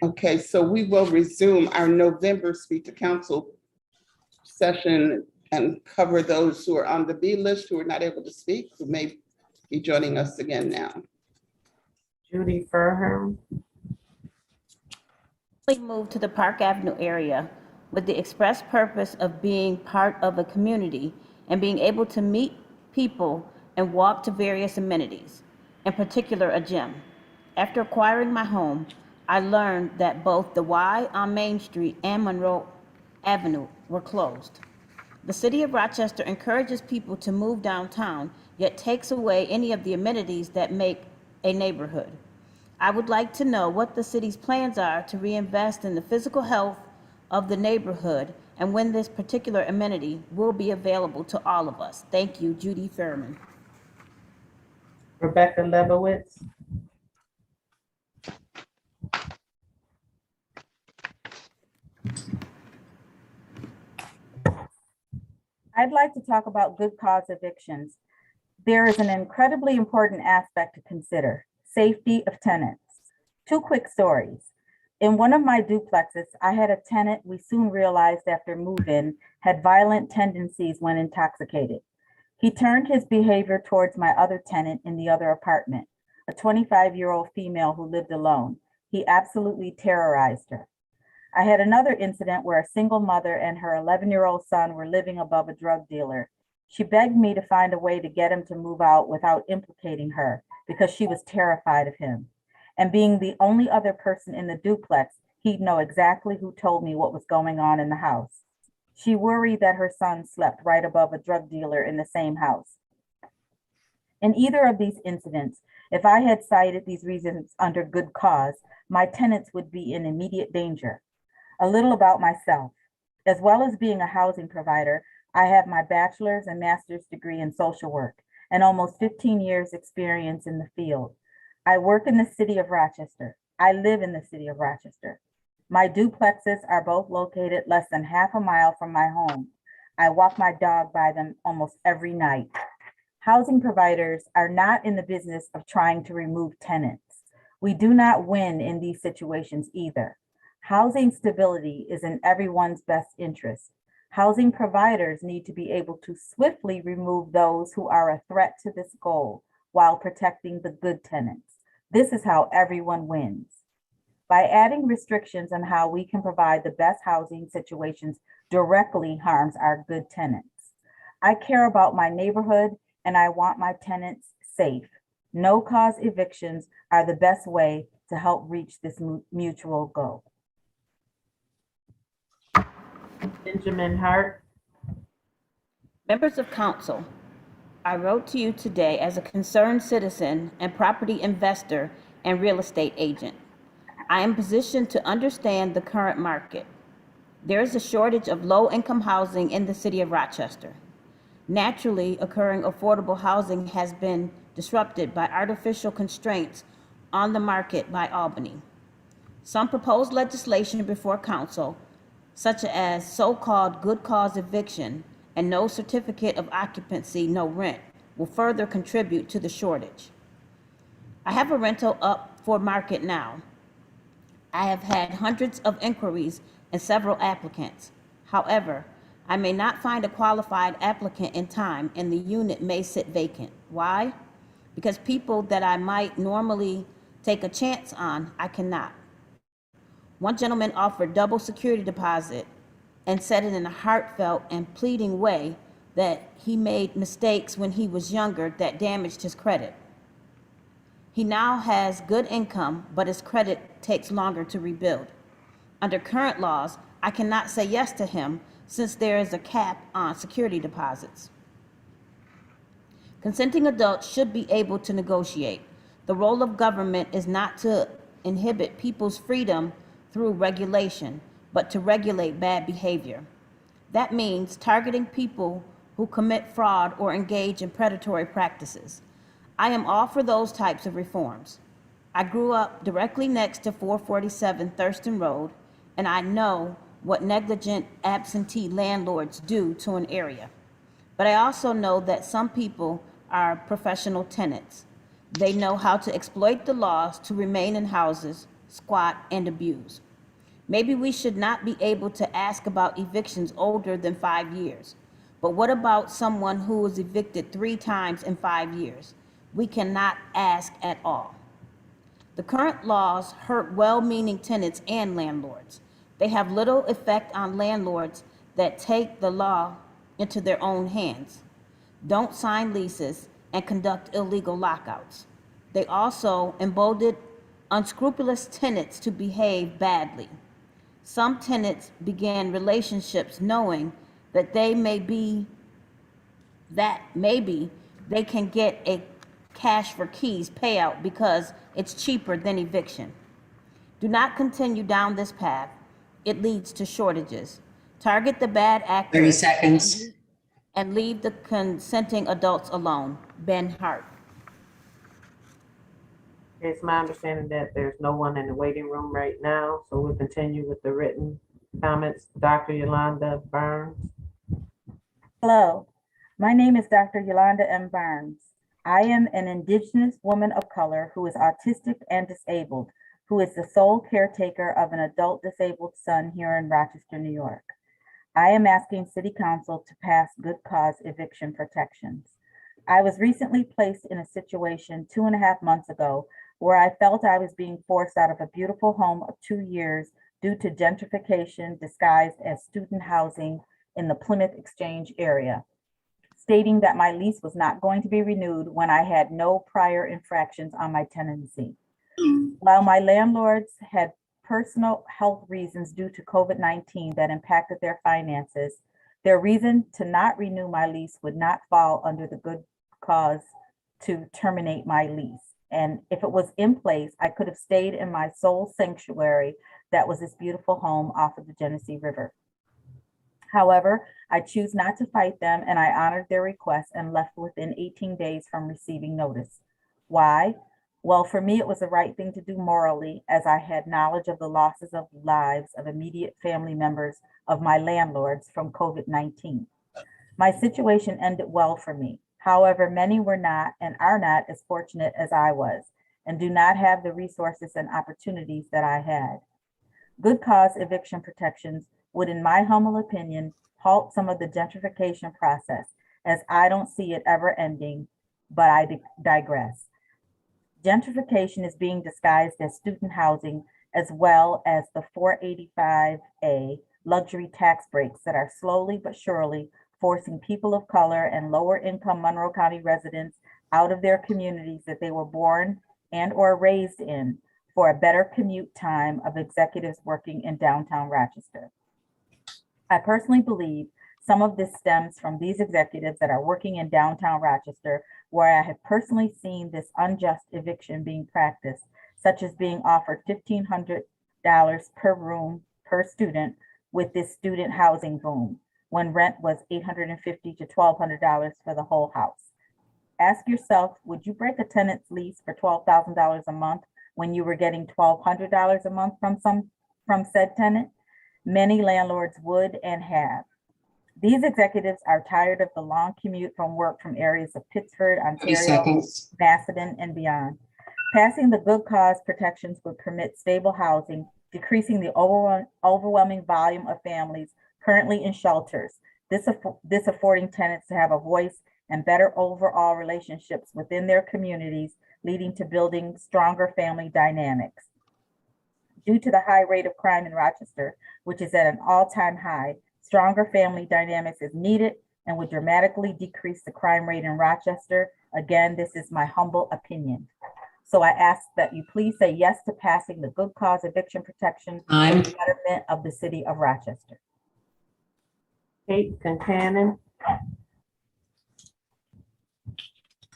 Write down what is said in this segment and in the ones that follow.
Okay, so we will resume our November Speak to Council session and cover those who are on the B list who are not able to speak, who may be joining us again now. Judy Furham. We moved to the Park Avenue area with the express purpose of being part of a community and being able to meet people and walk to various amenities, in particular a gym. After acquiring my home, I learned that both the Y on Main Street and Monroe Avenue were closed. The city of Rochester encourages people to move downtown, yet takes away any of the amenities that make a neighborhood. I would like to know what the city's plans are to reinvest in the physical health of the neighborhood and when this particular amenity will be available to all of us. Thank you, Judy Fairman. Rebecca Lebowitz. I'd like to talk about good cause evictions. There is an incredibly important aspect to consider: safety of tenants. Two quick stories. In one of my duplexes, I had a tenant we soon realized after move-in had violent tendencies when intoxicated. He turned his behavior towards my other tenant in the other apartment, a 25-year-old female who lived alone. He absolutely terrorized her. I had another incident where a single mother and her 11-year-old son were living above a drug dealer. She begged me to find a way to get him to move out without implicating her because she was terrified of him. And being the only other person in the duplex, he'd know exactly who told me what was going on in the house. She worried that her son slept right above a drug dealer in the same house. In either of these incidents, if I had cited these reasons under good cause, my tenants would be in immediate danger. A little about myself. As well as being a housing provider, I have my bachelor's and master's degree in social work and almost 15 years experience in the field. I work in the city of Rochester. I live in the city of Rochester. My duplexes are both located less than half a mile from my home. I walk my dog by them almost every night. Housing providers are not in the business of trying to remove tenants. We do not win in these situations either. Housing stability is in everyone's best interest. Housing providers need to be able to swiftly remove those who are a threat to this goal while protecting the good tenants. This is how everyone wins. By adding restrictions on how we can provide the best housing situations directly harms our good tenants. I care about my neighborhood and I want my tenants safe. No-cause evictions are the best way to help reach this mutual goal. Benjamin Hart. Members of council, I wrote to you today as a concerned citizen and property investor and real estate agent. I am positioned to understand the current market. There is a shortage of low-income housing in the city of Rochester. Naturally occurring affordable housing has been disrupted by artificial constraints on the market by Albany. Some proposed legislation before council, such as so-called good cause eviction and no certificate of occupancy, no rent, will further contribute to the shortage. I have a rental up for market now. I have had hundreds of inquiries and several applicants. However, I may not find a qualified applicant in time and the unit may sit vacant. Why? Because people that I might normally take a chance on, I cannot. One gentleman offered double security deposit and said it in a heartfelt and pleading way that he made mistakes when he was younger that damaged his credit. He now has good income, but his credit takes longer to rebuild. Under current laws, I cannot say yes to him since there is a cap on security deposits. Consenting adults should be able to negotiate. The role of government is not to inhibit people's freedom through regulation, but to regulate bad behavior. That means targeting people who commit fraud or engage in predatory practices. I am all for those types of reforms. I grew up directly next to 447 Thurston Road, and I know what negligent absentee landlords do to an area. But I also know that some people are professional tenants. They know how to exploit the laws to remain in houses, squat, and abuse. Maybe we should not be able to ask about evictions older than 5 years. But what about someone who was evicted 3 times in 5 years? We cannot ask at all. The current laws hurt well-meaning tenants and landlords. They have little effect on landlords that take the law into their own hands, don't sign leases, and conduct illegal lockouts. They also emboldened unscrupulous tenants to behave badly. Some tenants began relationships knowing that maybe they can get a cash for keys payout because it's cheaper than eviction. Do not continue down this path. It leads to shortages. Target the bad 30 actors seconds. and leave the consenting adults alone. Ben Hart. It's my understanding that there's no one in the waiting room right now, so we'll continue with the written comments. Dr. Yolanda Burns. Hello, my name is Dr. Yolanda M. Burns. I am an Indigenous woman of color who is autistic and disabled, who is the sole caretaker of an adult disabled son here in Rochester, New York. I am asking City Council to pass good cause eviction protections. I was recently placed in a situation 2.5 months ago where I felt I was being forced out of a beautiful home of 2 years due to gentrification disguised as student housing in the Plymouth Exchange area, stating that my lease was not going to be renewed when I had no prior infractions on my tenancy. While my landlords had personal health reasons due to COVID-19 that impacted their finances, their reason to not renew my lease would not fall under the good cause to terminate my lease. And if it was in place, I could have stayed in my sole sanctuary that was this beautiful home off of the Genesee River. However, I choose not to fight them, and I honored their request and left within 18 days from receiving notice. Why? Well, for me, it was the right thing to do morally, as I had knowledge of the losses of lives of immediate family members of my landlords from COVID-19. My situation ended well for me. However, many were not and are not as fortunate as I was, and do not have the resources and opportunities that I had. Good cause eviction protections would, in my humble opinion, halt some of the gentrification process, as I don't see it ever ending, but I digress. Gentrification is being disguised as student housing, as well as the 485A luxury tax breaks that are slowly but surely forcing people of color and lower income Monroe County residents out of their communities that they were born and or raised in for a better commute time of executives working in downtown Rochester. I personally believe some of this stems from these executives that are working in downtown Rochester, where I have personally seen this unjust eviction being practiced, such as being offered $1,500 per room per student with this student housing boom, when rent was $850 to $1,200 for the whole house. Ask yourself, would you break a tenant's lease for $12,000 a month when you were getting $1,200 a month from said tenant? Many landlords would and have. These executives are tired of the long commute from work from areas of Pittsford, 30 Ontario, seconds. Macedon, and beyond. Passing the good cause protections would permit stable housing, decreasing the overwhelming volume of families currently in shelters, this affording tenants to have a voice and better overall relationships within their communities, leading to building stronger family dynamics. Due to the high rate of crime in Rochester, which is at an all-time high, stronger family dynamics is needed and would dramatically decrease the crime rate in Rochester. Again, this is my humble opinion. So I ask that you please say yes to passing the good cause eviction protection for Time. the betterment of the city of Rochester. Kate Concannon.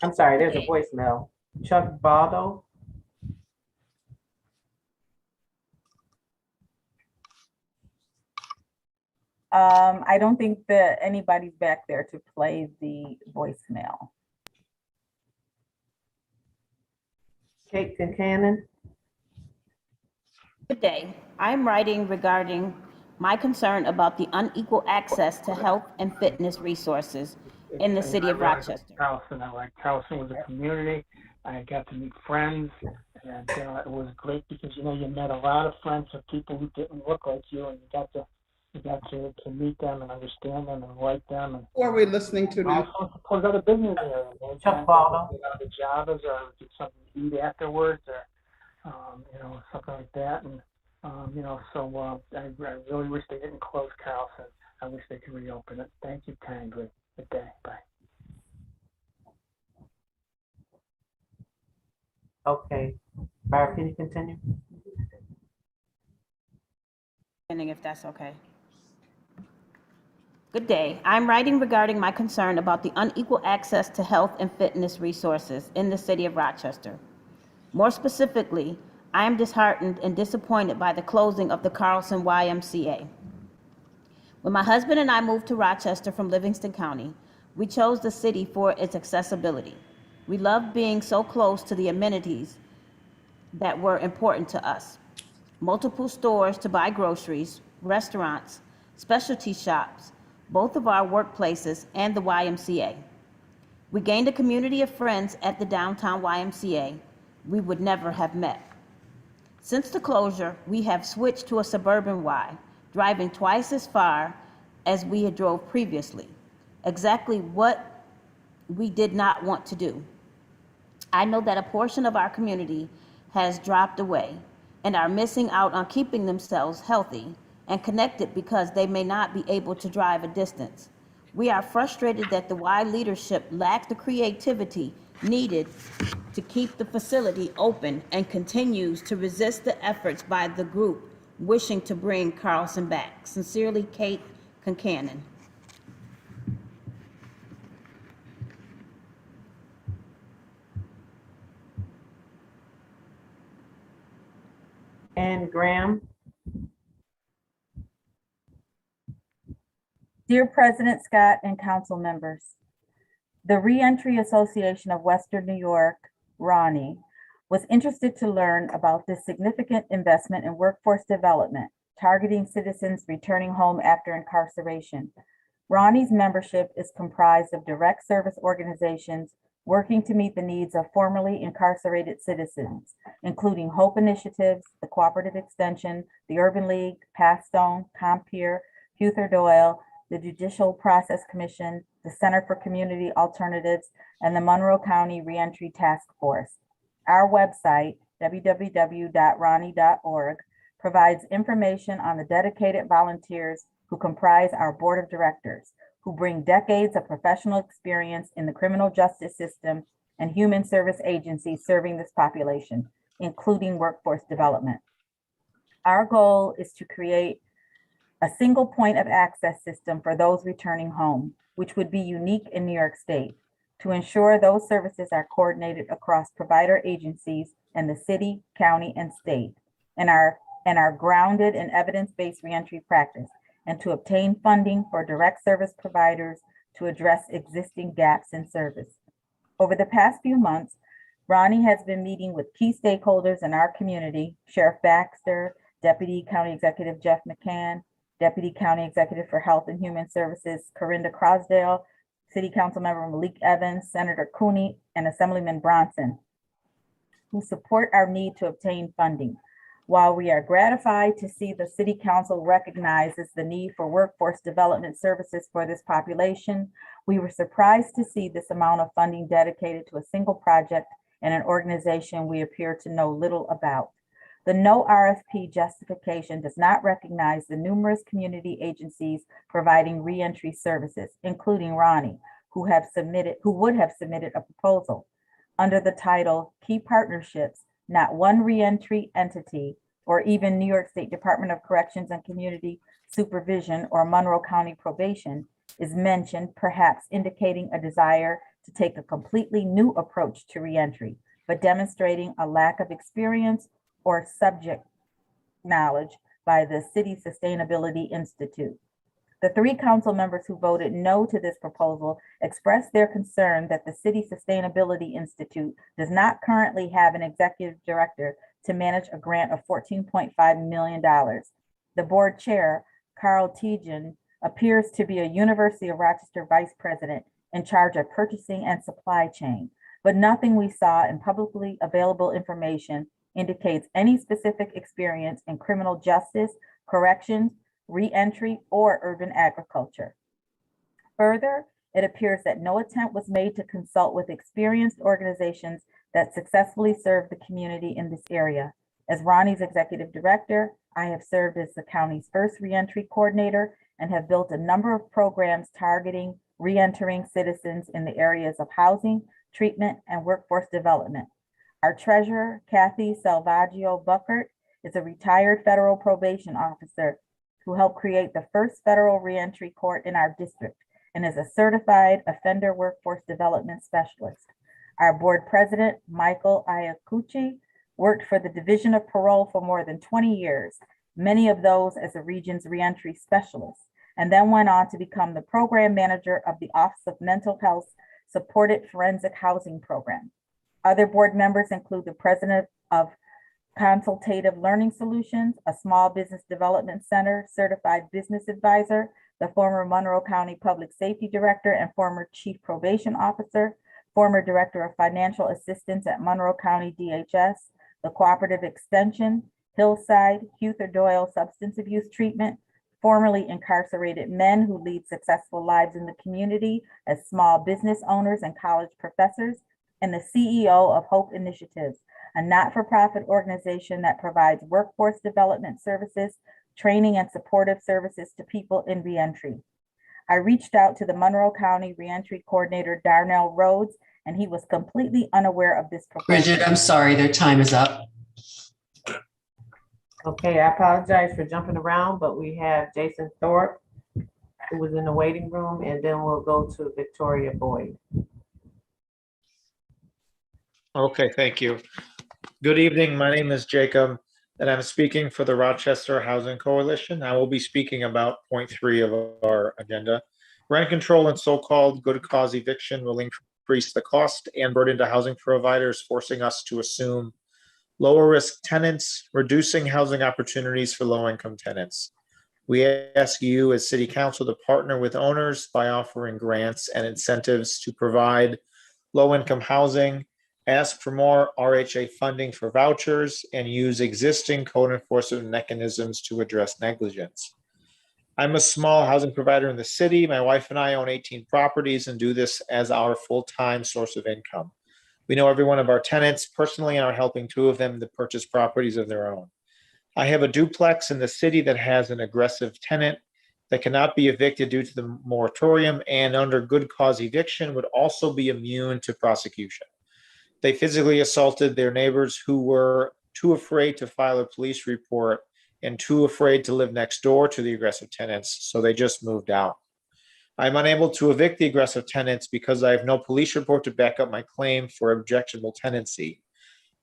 I'm sorry, there's a voicemail. Chuck Baldo. I don't think that anybody's back there to play the voicemail. Kate Concannon. Good day. I'm writing regarding my concern about the unequal access to health and fitness resources in the city of Rochester. Allison, I like Allison with the community. I got to meet friends, and it was great because you met a lot of friends of people who didn't look like you, and you got to meet them and understand them and like them, and Who are we listening to now? also support other business areas. Chuck Baldo. The Javas or do something to eat afterwards, or something like that, and I really wish they didn't close Carlson. I wish they could reopen it. Thank you kindly. Good day. Bye. Okay, Barb, can you continue? If that's okay. Good day. I'm writing regarding my concern about the unequal access to health and fitness resources in the city of Rochester. More specifically, I am disheartened and disappointed by the closing of the Carlson YMCA. When my husband and I moved to Rochester from Livingston County, we chose the city for its accessibility. We loved being so close to the amenities that were important to us. Multiple stores to buy groceries, restaurants, specialty shops, both of our workplaces, and the YMCA. We gained a community of friends at the downtown YMCA we would never have met. Since the closure, we have switched to a suburban Y, driving twice as far as we had drove previously. Exactly what we did not want to do. I know that a portion of our community has dropped away and are missing out on keeping themselves healthy and connected because they may not be able to drive a distance. We are frustrated that the Y leadership lacks the creativity needed to keep the facility open and continues to resist the efforts by the group wishing to bring Carlson back. Sincerely, Kate Concannon. And Graham? Dear President Scott and council members, the Reentry Association of Western New York, RANI, was interested to learn about this significant investment in workforce development, targeting citizens returning home after incarceration. RANI's membership is comprised of direct service organizations working to meet the needs of formerly incarcerated citizens, including Hope Initiatives, the Cooperative Extension, the Urban League, Pathstone, Compeer, Huther Doyle, the Judicial Process Commission, the Center for Community Alternatives, and the Monroe County Reentry Task Force. Our website, www.rani.org, provides information on the dedicated volunteers who comprise our board of directors, who bring decades of professional experience in the criminal justice system and human service agencies serving this population, including workforce development. Our goal is to create a single point of access system for those returning home, which would be unique in New York State, to ensure those services are coordinated across provider agencies in the city, county, and state, and are grounded in evidence-based reentry practice, and to obtain funding for direct service providers to address existing gaps in service. Over the past few months, Ronnie has been meeting with key stakeholders in our community: Sheriff Baxter, Deputy County Executive Jeff McCann, Deputy County Executive for Health and Human Services Corinda Crosdale, City Council Member Malik Evans, Senator Cooney, and Assemblyman Bronson, who support our need to obtain funding. While we are gratified to see the City Council recognizes the need for workforce development services for this population, we were surprised to see this amount of funding dedicated to a single project and an organization we appear to know little about. The no RFP justification does not recognize the numerous community agencies providing reentry services, including Ronnie, who would have submitted a proposal. Under the title Key Partnerships, not one reentry entity or even New York State Department of Corrections and Community Supervision or Monroe County Probation is mentioned, perhaps indicating a desire to take a completely new approach to reentry, but demonstrating a lack of experience or subject knowledge by the City Sustainability Institute. The 3 council members who voted no to this proposal expressed their concern that the City Sustainability Institute does not currently have an executive director to manage a grant of $14.5 million. The board chair, Carl Tejan, appears to be a University of Rochester vice president in charge of purchasing and supply chain. but nothing we saw in publicly available information indicates any specific experience in criminal justice, corrections, reentry, or urban agriculture. Further, it appears that no attempt was made to consult with experienced organizations that successfully serve the community in this area. As Ronnie's executive director, I have served as the county's first reentry coordinator and have built a number of programs targeting reentering citizens in the areas of housing, treatment, and workforce development. Our treasurer, Kathy Salvaggio Buckert, is a retired federal probation officer who helped create the first federal reentry court in our district and is a certified offender workforce development specialist. Our board president, Michael Iacucci, worked for the Division of Parole for more than 20 years, many of those as the region's reentry specialist, and then went on to become the program manager of the Office of Mental Health Supported Forensic Housing Program. Other board members include the president of Consultative Learning Solutions, a small business development center, certified business advisor, the former Monroe County Public Safety Director and former Chief Probation Officer, former Director of Financial Assistance at Monroe County DHS, the Cooperative Extension, Hillside, Huther Doyle Substance Abuse Treatment, formerly incarcerated men who lead successful lives in the community as small business owners and college professors, and the CEO of Hope Initiatives, a not-for-profit organization that provides workforce development services, training, and supportive services to people in reentry. I reached out to the Monroe County Reentry Coordinator, Darnell Rhodes, and he was completely unaware of this proposal. Bridget, I'm sorry, their time is up. Okay, I apologize for jumping around, but we have Jason Thorpe, who was in the waiting room, and then we'll go to Victoria Boyd. Okay, thank you. Good evening. My name is Jacob, and I'm speaking for the Rochester Housing Coalition. I will be speaking about point 3 of our agenda. Rent control and so-called good cause eviction will increase the cost and burden to housing providers, forcing us to assume lower risk tenants, reducing housing opportunities for low-income tenants. We ask you as City Council to partner with owners by offering grants and incentives to provide low-income housing, ask for more RHA funding for vouchers, and use existing code enforcement mechanisms to address negligence. I'm a small housing provider in the city. My wife and I own 18 properties and do this as our full-time source of income. We know every one of our tenants personally and are helping 2 of them to purchase properties of their own. I have a duplex in the city that has an aggressive tenant that cannot be evicted due to the moratorium, and under good cause eviction would also be immune to prosecution. They physically assaulted their neighbors who were too afraid to file a police report and too afraid to live next door to the aggressive tenants, so they just moved out. I'm unable to evict the aggressive tenants because I have no police report to back up my claim for objectionable tenancy.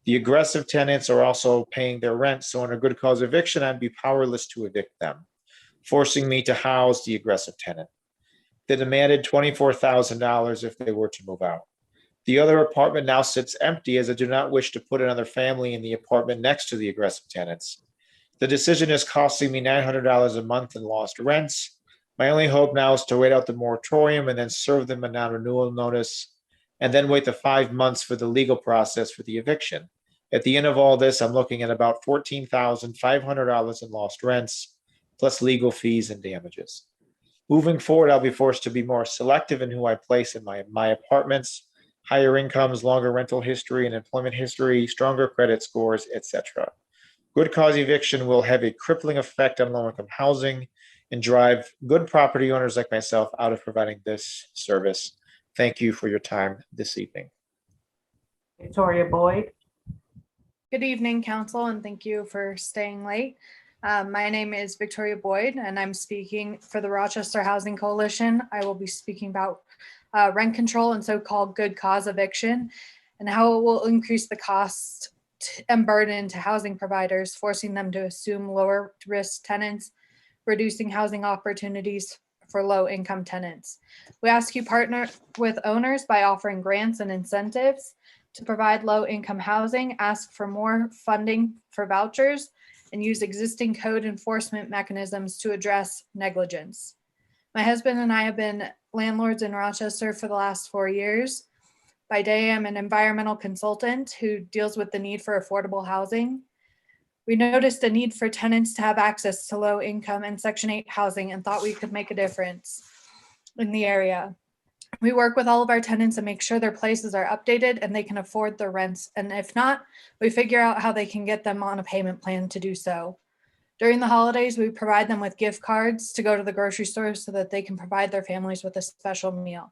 The aggressive tenants are also paying their rent, so under good cause eviction, I'd be powerless to evict them, forcing me to house the aggressive tenant. They demanded $24,000 if they were to move out. The other apartment now sits empty as I do not wish to put another family in the apartment next to the aggressive tenants. The decision is costing me $900 a month in lost rents. My only hope now is to wait out the moratorium and then serve them a non-renewal notice, and then wait the 5 months for the legal process for the eviction. At the end of all this, I'm looking at about $14,500 in lost rents, plus legal fees and damages. Moving forward, I'll be forced to be more selective in who I place in my apartments, higher incomes, longer rental history and employment history, stronger credit scores, etc. Good cause eviction will have a crippling effect on low-income housing and drive good property owners like myself out of providing this service. Thank you for your time this evening. Victoria Boyd. Good evening, Council, and thank you for staying late. My name is Victoria Boyd, and I'm speaking for the Rochester Housing Coalition. I will be speaking about rent control and so-called good cause eviction, and how it will increase the cost and burden to housing providers, forcing them to assume lower risk tenants, reducing housing opportunities for low-income tenants. We ask you partner with owners by offering grants and incentives to provide low-income housing, ask for more funding for vouchers, and use existing code enforcement mechanisms to address negligence. My husband and I have been landlords in Rochester for the last 4 years. By day, I'm an environmental consultant who deals with the need for affordable housing. We noticed a need for tenants to have access to low income and Section 8 housing and thought we could make a difference in the area. We work with all of our tenants and make sure their places are updated and they can afford their rents. And if not, we figure out how they can get them on a payment plan to do so. During the holidays, we provide them with gift cards to go to the grocery store so that they can provide their families with a special meal.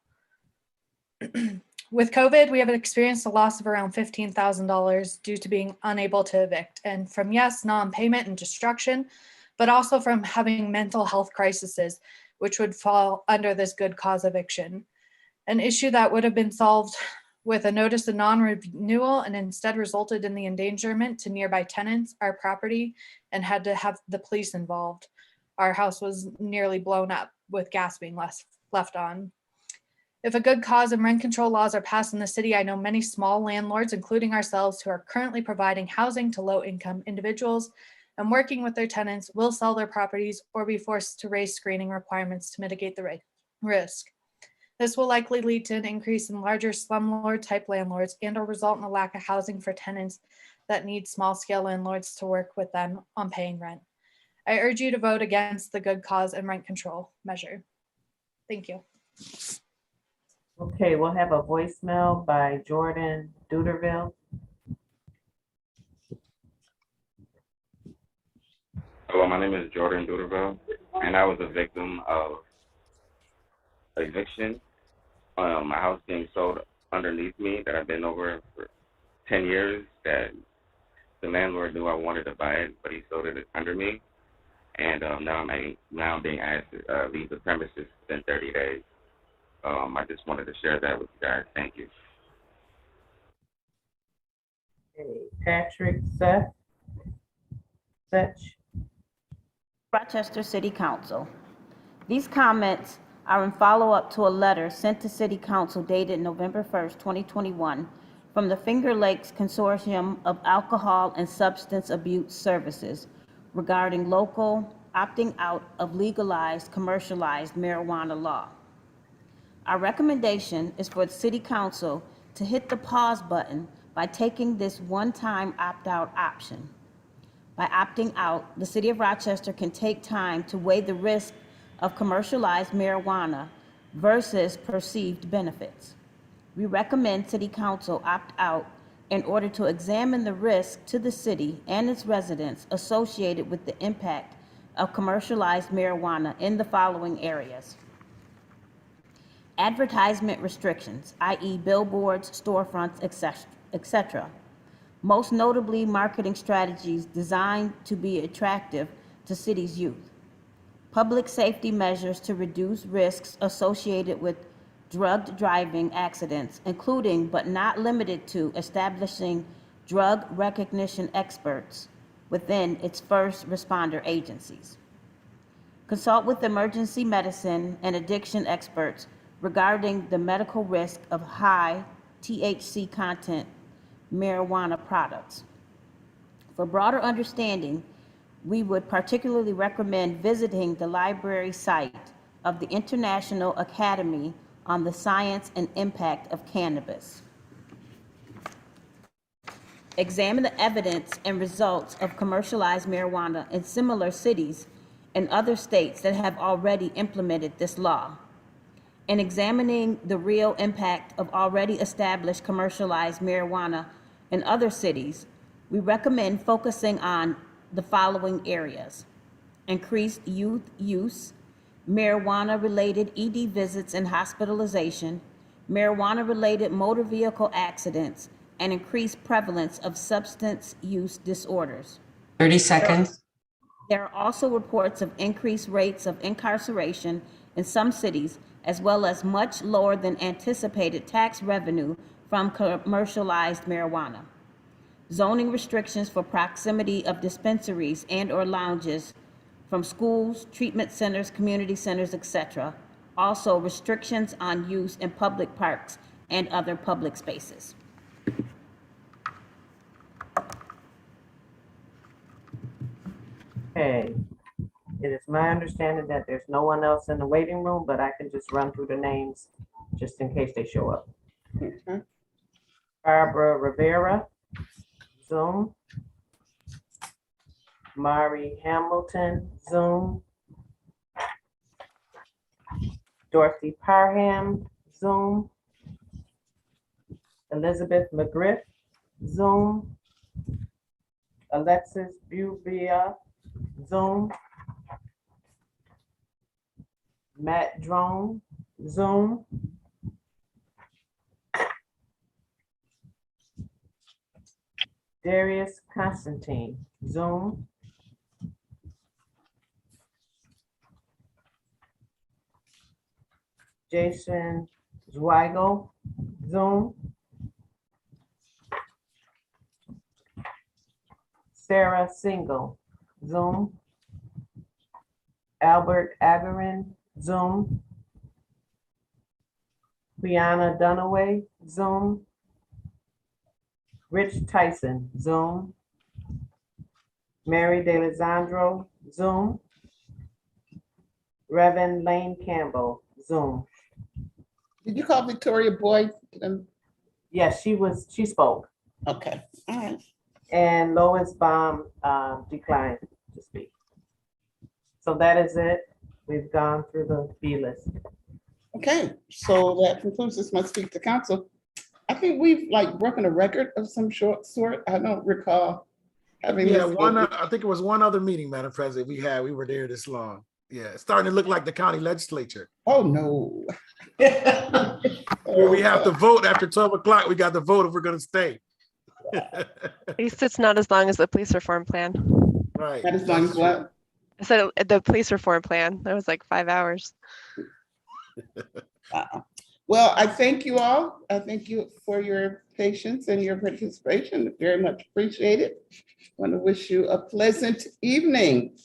With COVID, we have experienced a loss of around $15,000 due to being unable to evict, and from, yes, non-payment and destruction, but also from having mental health crises, which would fall under this good cause eviction. An issue that would have been solved with a notice of non-renewal and instead resulted in the endangerment to nearby tenants, our property, and had to have the police involved. Our house was nearly blown up with gas being left on. If a good cause and rent control laws are passed in the city, I know many small landlords, including ourselves, who are currently providing housing to low-income individuals and working with their tenants will sell their properties or be forced to raise screening requirements to mitigate the risk. This will likely lead to an increase in larger slumlord-type landlords and/or result in a lack of housing for tenants that need small-scale landlords to work with them on paying rent. I urge you to vote against the good cause and rent control measure. Thank you. Okay, we'll have a voicemail by Jordan Duderville. Hello, my name is Jordan Duderville, and I was a victim of eviction. My house being sold underneath me that I've been over for 10 years, that the landlord knew I wanted to buy it, but he sold it under me. And now I'm being asked to leave the premises within 30 days. I just wanted to share that with you guys. Thank you. Okay, Patrick Setch. Rochester City Council. These comments are in follow-up to a letter sent to City Council dated November 1st, 2021 from the Finger Lakes Consortium of Alcohol and Substance Abuse Services regarding local opting out of legalized commercialized marijuana law. Our recommendation is for the City Council to hit the pause button by taking this one-time opt-out option. By opting out, the City of Rochester can take time to weigh the risk of commercialized marijuana versus perceived benefits. We recommend City Council opt out in order to examine the risk to the city and its residents associated with the impact of commercialized marijuana in the following areas. Advertisement restrictions, i.e. billboards, storefronts, etc. Most notably, marketing strategies designed to be attractive to city's youth. Public safety measures to reduce risks associated with drug driving accidents, including but not limited to establishing drug recognition experts within its first responder agencies. Consult with emergency medicine and addiction experts regarding the medical risk of high THC content marijuana products. For broader understanding, we would particularly recommend visiting the library site of the International Academy on the Science and Impact of Cannabis. Examine the evidence and results of commercialized marijuana in similar cities and other states that have already implemented this law. In examining the real impact of already established commercialized marijuana in other cities, we recommend focusing on the following areas: increased youth use, marijuana-related ED visits and hospitalization, marijuana-related motor vehicle accidents, and increased prevalence of substance use disorders. 30 seconds. There are also reports of increased rates of incarceration in some cities, as well as much lower than anticipated tax revenue from commercialized marijuana. Zoning restrictions for proximity of dispensaries and/or lounges from schools, treatment centers, community centers, etc. Also, restrictions on use in public parks and other public spaces. Okay, it is my understanding that there's no one else in the waiting room, but I can just run through the names just in case they show up. Okay. Barbara Rivera, Zoom. Mari Hamilton, Zoom. Dorothy Parham, Zoom. Elizabeth McGriff, Zoom. Alexis Bubia, Zoom. Matt Drone, Zoom. Darius Constantine, Zoom. Jason Zweigel, Zoom. Sarah Single, Zoom. Albert Averin, Zoom. Brianna Dunaway, Zoom. Rich Tyson, Zoom. Mary DeLisandro, Zoom. Reverend Lane Campbell, Zoom. Did you call Victoria Boyd? Yes, she spoke. Okay, all right. And Lois Baum declined to speak. So that is it. We've gone through the B list. Okay, so that concludes this month's Speak to Council. I think we've like broken a record of some sort. I don't recall having Yeah, this. I think it was one other meeting, Madam President, we were there this long. Yeah, it's starting to look like the county legislature. Oh, no. Where we have to vote after 12 o'clock. We got to vote if we're gonna stay. At least it's not as long as the police reform plan. Right. That is long as what? I said the police reform plan, that was like 5 hours. Well, I thank you all. I thank you for your patience and your participation. Very much appreciated. I want to wish you a pleasant evening.